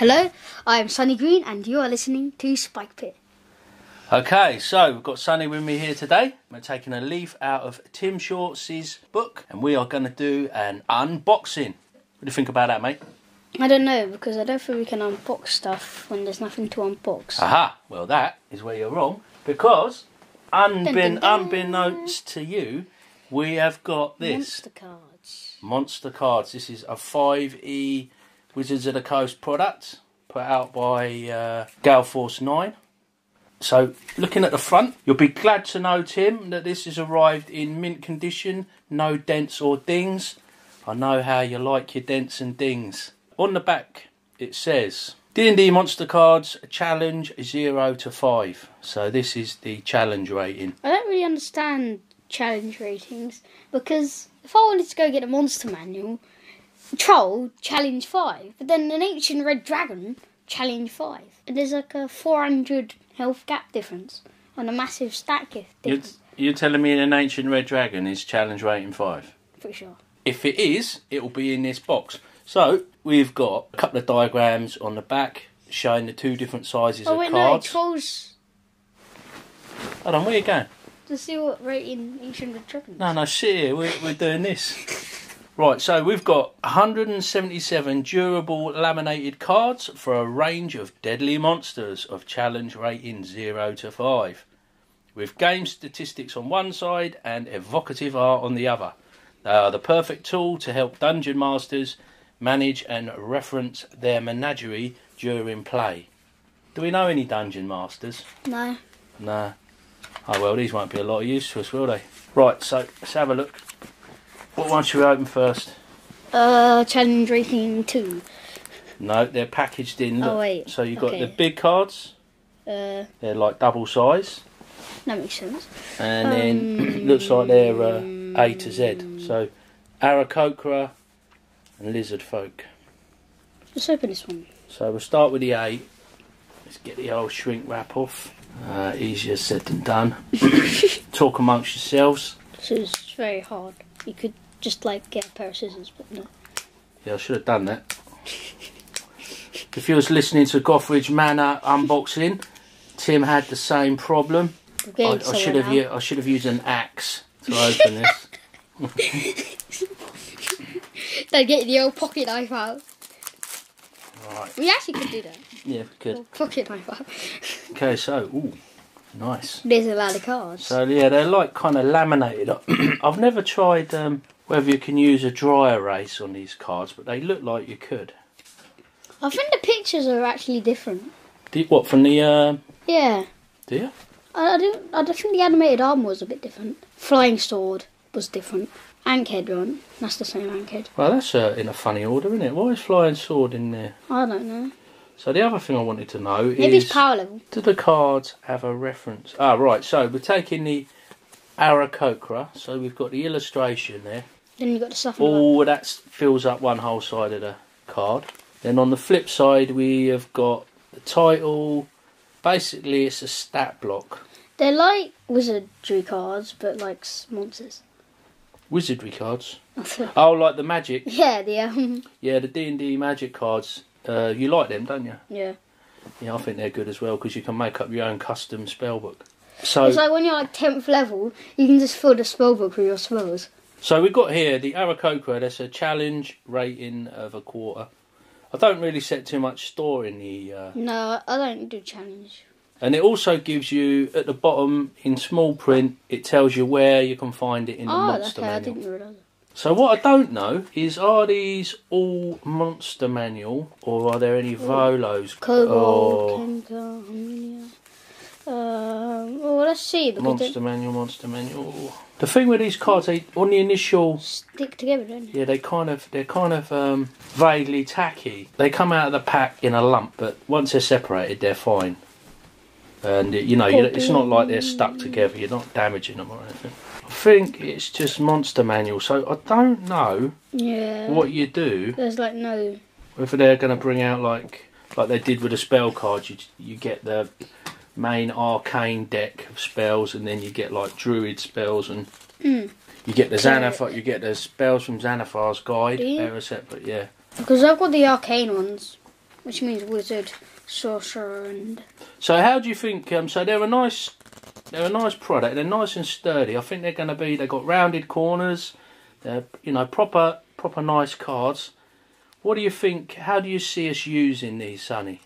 Hello, I am Sunny Green and you are listening to Spikepit. Okay, so we've got Sunny with me here today. We're taking a leaf out of Tim Shorts' book and we are going to do an unboxing. What do you think about that, mate? I don't know, because I don't think we can unbox stuff when there's nothing to unbox. Aha, well that is where you're wrong, because unbeknownst to you, we have got this. Monster cards. This is a 5e Wizards of the Coast product, put out by Gale Force 9. So, looking at the front, you'll be glad to know, Tim, that this has arrived in mint condition, no dents or dings. I know how you like your dents and dings. On the back, it says, D&D Monster Cards, Challenge 0 to 5. So, this is the challenge rating. I don't really understand challenge ratings, because if I wanted to go get a monster manual, Troll, challenge 5, but then an ancient red dragon, challenge 5. And there's like a 400 health gap difference and a massive stat gift difference. You're telling me an ancient red dragon is challenge rating 5? Pretty sure. If it is, it will be in this box. So, we've got a couple of diagrams on the back showing the two different sizes of cards. No, Trolls... Hold on, where are you going? To see what rating ancient red dragon is. No, sit here, we're doing this. Right, so we've got 177 durable laminated cards for a range of deadly monsters of challenge rating 0 to 5. With game statistics on one side and evocative art on the other. They are the perfect tool to help dungeon masters manage and reference their menagerie during play. Do we know any dungeon masters? No. No. Oh well, these won't be a lot of use to us, will they? Right, so let's have a look. What one should we open first? Challenge rating 2. No, they're packaged in. Look. Oh wait. So you've got the big cards. They're like double size. That makes sense. And then looks like they're A to Z. So Aarakocra and Lizard Folk. Let's open this one. So we'll start with the A. Let's get the old shrink wrap off. Easier said than done. Talk amongst yourselves. This is very hard. You could just like get a pair of scissors, but no. Yeah, I should have done that. If you was listening to Gothridge Manor unboxing, Tim had the same problem. I should have used an axe to open this. Don't get the old pocket knife out. Right. We actually could do that. Yeah, we could. Pocket knife out. Okay, so nice. There's a lot of cards. So yeah, they're like kind of laminated. I've never tried whether you can use a dry erase on these cards, but they look like you could. I think the pictures are actually different. What, from the... Yeah. Do you? I don't think the animated arm was a bit different. Flying sword was different. Ankhead one. That's the same Ankhead. Well, that's in a funny order, isn't it? Why is flying sword in there? I don't know. So the other thing I wanted to know is... Maybe it's power level. Do the cards have a reference? Ah, right. So we're taking the Aarakocra. So we've got the illustration there. Then you've got the stuff. Oh, that fills up one whole side of the card. Then on the flip side, we have got the title. Basically, it's a stat block. They're like wizardry cards, but like monsters. Wizardry cards? Oh, like the magic? Yeah, Yeah, the D&D magic cards. You like them, don't you? Yeah. Yeah, I think they're good as well, because you can make up your own custom spellbook. So it's like when you're like 10th level, you can just fill the spellbook with your spells. So we've got here the Aarakocra. That's a challenge rating of 1/4. I don't really set too much store in the... No, I don't do challenge. And it also gives you, at the bottom, in small print, it tells you where you can find it in the monster manual. I didn't realise that. So what I don't know is, are these all monster manual, or are there any Volos? Kobold, Kenka, Amelia. Well, let's see. Monster manual. The thing with these cards, they on the initial stick together, don't they? Yeah, they're kind of vaguely tacky. They come out of the pack in a lump, but once they're separated, they're fine. And it's not like they're stuck together. You're not damaging them or anything. I think it's just monster manual, so I don't know what you do. There's like no... Whether they're going to bring out like they did with the spell cards, you get the main arcane deck of spells, and then you get like druid spells, and you get the Xanathar, you get the spells from Xanathar's guide. They're separate, yeah. Because I've got the arcane ones. which means wizard, sorcerer, and. So how do you think? So they're a nice product. They're nice and sturdy. I think they're going to be. They've got rounded corners. They're proper nice cards. What do you think? How do you see us using these, Sonny?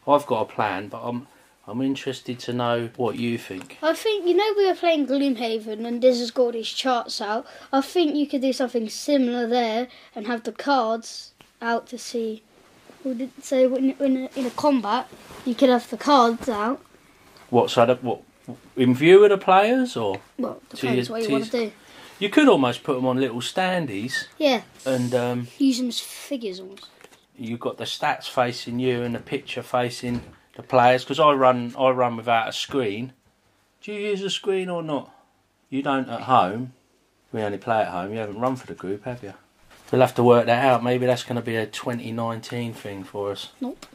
I've got a plan, but I'm interested to know what you think. I think, we were playing Gloomhaven and Diz has got his charts out. I think you could do something similar there and have the cards out to see. So in a combat, you could have the cards out. What side of what? In view of the players, or? Well, depends what you want to do. You could almost put them on little standees. Yeah. And use them as figures almost. You've got the stats facing you and the picture facing the players, because I run without a screen. Do you use a screen or not? You don't at home. We only play at home. You haven't run for the group, have you? We'll have to work that out. Maybe that's going to be a 2019 thing for us. Nope.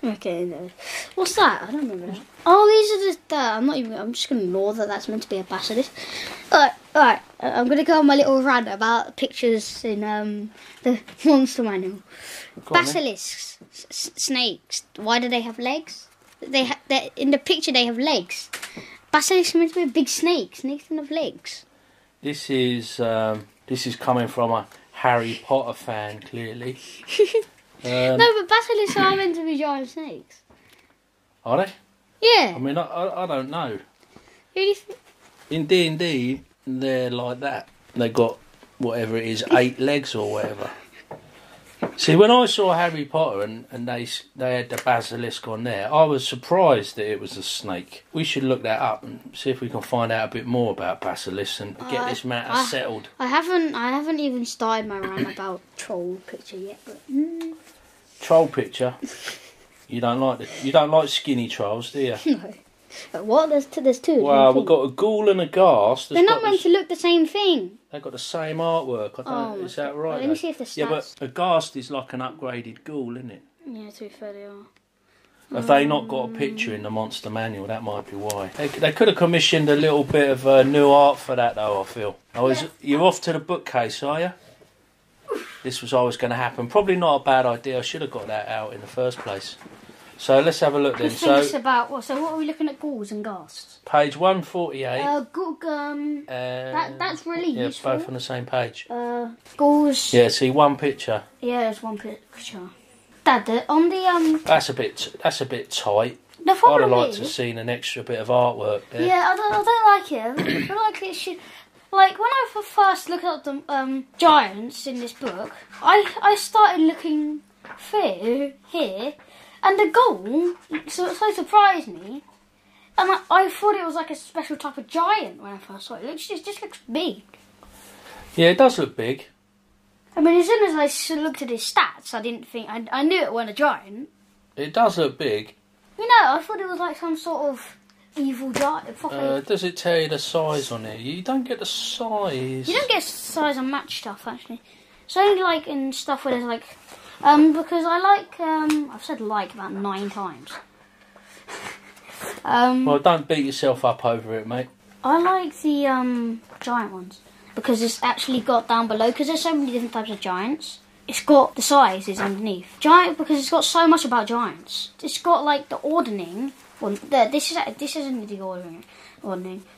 Okay, no. What's that? I don't remember that. Oh, these are the. I'm just going to ignore that. That's meant to be a basilisk. Alright. I'm going to go on my little rant about pictures in the monster manual. Basilisks, snakes. Why do they have legs? In the picture they have legs. Basilisks are meant to be a big snake. Snakes don't have legs. This is coming from a Harry Potter fan, clearly. No, but basilisks are meant to be giant snakes. Are they? Yeah. I mean, I don't know. Really? In D&D, they're like that. They got whatever it is, 8 legs or whatever. See, when I saw Harry Potter and they had the basilisk on there, I was surprised that it was a snake. We should look that up and see if we can find out a bit more about basilisks and get this matter settled. I haven't even started my rant about troll picture yet. But, Troll picture? You don't like skinny trolls, do you? No. But what? There's two. Well, we've got a ghoul and a ghast. They're not meant to look the same thing. They've got the same artwork. Is that right? Let me see if the stats. Yeah, but a ghast is like an upgraded ghoul, isn't it? Yeah, to be fair, they are. If they not got a picture in the monster manual, that might be why. They could have commissioned a little bit of new art for that, though, I feel. You're off to the bookcase, are you? This was always going to happen. Probably not a bad idea. I should have got that out in the first place. So let's have a look then. So what are we looking at? Ghouls and ghasts. Page 148. That's really useful. Yeah, both on the same page. Ghouls. Yeah, see one picture. Yeah, there's one picture. Dad, on the That's a bit tight. The problem I'd have liked to have seen an extra bit of artwork there. Yeah, I don't like it. I feel like it should. Like when I first looked at the giants in this book, I started looking through here. And the ghoul so surprised me, and I thought it was like a special type of giant when I first saw it. It just looks big. Yeah, it does look big. I mean, as soon as I looked at his stats, I didn't think I knew it wasn't a giant. It does look big. I thought it was like some sort of evil giant. Does it tell you the size on it? You don't get the size. You don't get size on match stuff actually. It's only like in stuff where there's like. Because I like, I've said like about 9 times. Well, don't beat yourself up over it, mate. I like the giant ones because it's actually got down below, because there's so many different types of giants. It's got the sizes underneath. Giant, because it's got so much about giants. It's got like the ordering. Well, this isn't the ordering.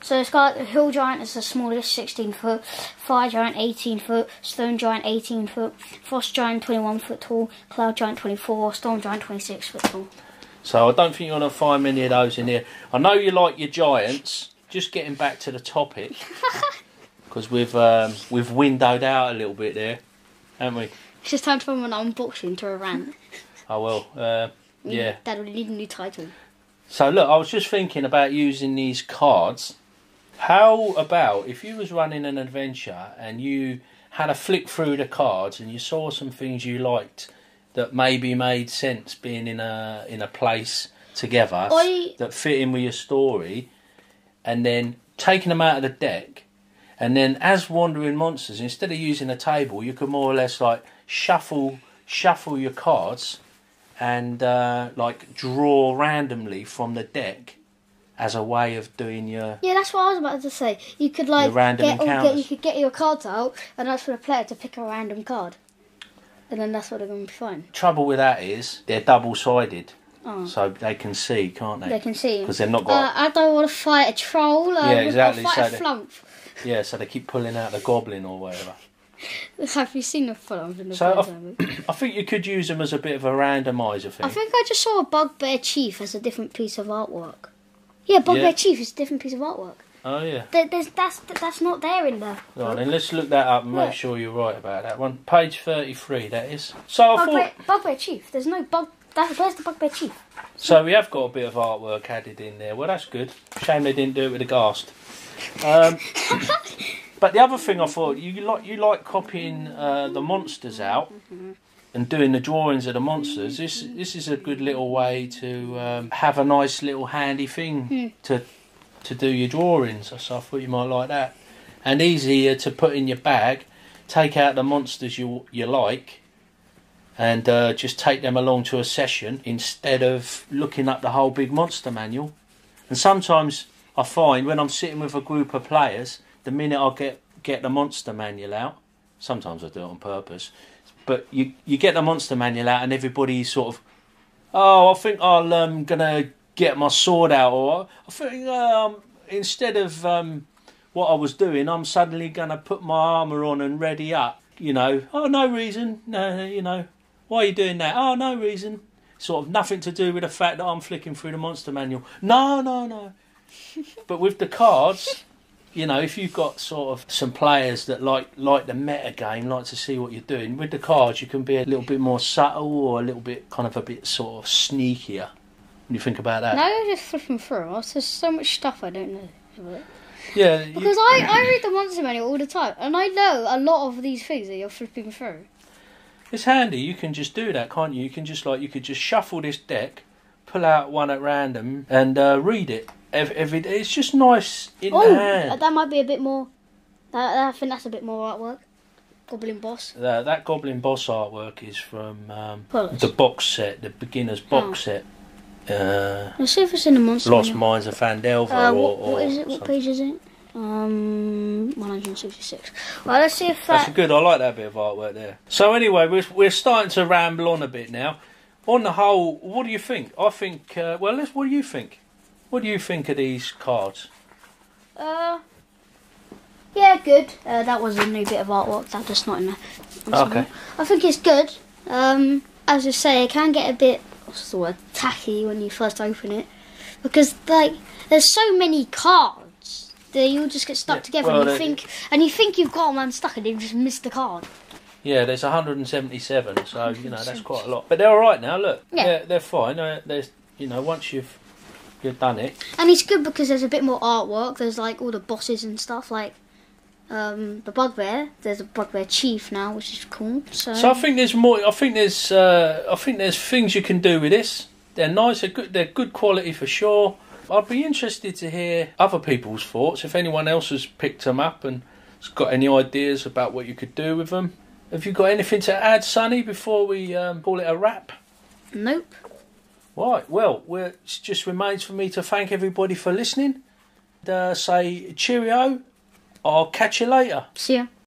So it's got the hill giant as the smallest, 16 foot, fire giant 18 foot, stone giant 18 foot, frost giant 21 foot tall, cloud giant 24, storm giant 26 foot tall. So I don't think you're going to find many of those in here. I know you like your giants. Just getting back to the topic, because we've windowed out a little bit there, haven't we? It's just time from an unboxing to a rant. Oh well, yeah. Dad will need a new title. So look, I was just thinking about using these cards. How about if you was running an adventure and you had a flick through the cards and you saw some things you liked that maybe made sense being in a place together that fit in with your story, and then taking them out of the deck, and then as wandering monsters, instead of using a table, you could more or less like shuffle your cards and like draw randomly from the deck as a way of doing your... Yeah, that's what I was about to say. You could like you could get your cards out and ask for the player to pick a random card. And then that's what they're going to be fine. Trouble with that is they're double-sided. Oh. So they can see, can't they? They can see. Because they're not got... I don't want to fight a troll. Yeah, exactly. I'll fight a flump. Yeah, so they keep pulling out the goblin or whatever. Have you seen the flump in the I think you could use them as a bit of a randomiser thing. I think I just saw a bugbear chief as a different piece of artwork. Yeah, bugbear chief is a different piece of artwork. Oh, yeah. That's not there in there. Right, then let's look that up and make sure you're right about that one. Page 33, that is. So I thought... Bugbear chief. There's no bug... Where's the bugbear chief? So we have got a bit of artwork added in there. Well, that's good. Shame they didn't do it with a ghast. But the other thing I thought, you like copying the monsters out and doing the drawings of the monsters. This is a good little way to have a nice little handy thing to do your drawings. So I thought you might like that. And easier to put in your bag. Take out the monsters you like and just take them along to a session instead of looking up the whole big monster manual. And sometimes I find when I'm sitting with a group of players, the minute I get the monster manual out, sometimes I do it on purpose, but you get the monster manual out and everybody's sort of, oh, I think I'm gonna get my sword out, or I think instead of what I was doing, I'm suddenly gonna put my armour on and ready up. You know, oh, no reason, no, you know, why are you doing that? Oh, no reason. Sort of nothing to do with the fact that I'm flicking through the monster manual. No. But with the cards, you know, if you've got sort of some players that like the meta game, like to see what you're doing, with the cards you can be a little bit more subtle or a little bit kind of a bit sort of sneakier. When you think about that. No, you're just flipping through. There's so much stuff I don't know. Yeah. Because I read the monster manual all the time, and I know a lot of these things that you're flipping through. It's handy. You can just do that, can't you? You can just you could just shuffle this deck, pull out one at random, and read it every day. It's just nice in the hand. That might be a bit more. I think that's a bit more artwork. Goblin boss. That Goblin boss artwork is from the box set, the beginner's box set. Let's see if it's in the monster Lost manual. Mines of Fandelver. What is it? What page is it? 166. Well, let's see if that's good. I like that bit of artwork there. So anyway, we're starting to ramble on a bit now. On the whole, what do you think? I think. What do you think? What do you think of these cards? Yeah, good. That was a new bit of artwork. That's just not in there. Okay. I think it's good. As I say, it can get a bit tacky when you first open it, because there's so many cards. They all just get stuck together, and you think you've got them unstuck, and you just missed the card. Yeah, there's 177, so you know that's quite a lot. But they're all right now. Look, they're fine. There's once you've done it, and it's good because there's a bit more artwork. There's all the bosses and stuff, the bugbear. There's a bugbear chief now, which is cool. So I think there's more. I think there's things you can do with this. They're nice. They're good quality for sure. I'd be interested to hear other people's thoughts. If anyone else has picked them up and has got any ideas about what you could do with them. Have you got anything to add, Sonny, before we call it a wrap? Nope. Right, well, it just remains for me to thank everybody for listening. Say cheerio. I'll catch you later. See ya.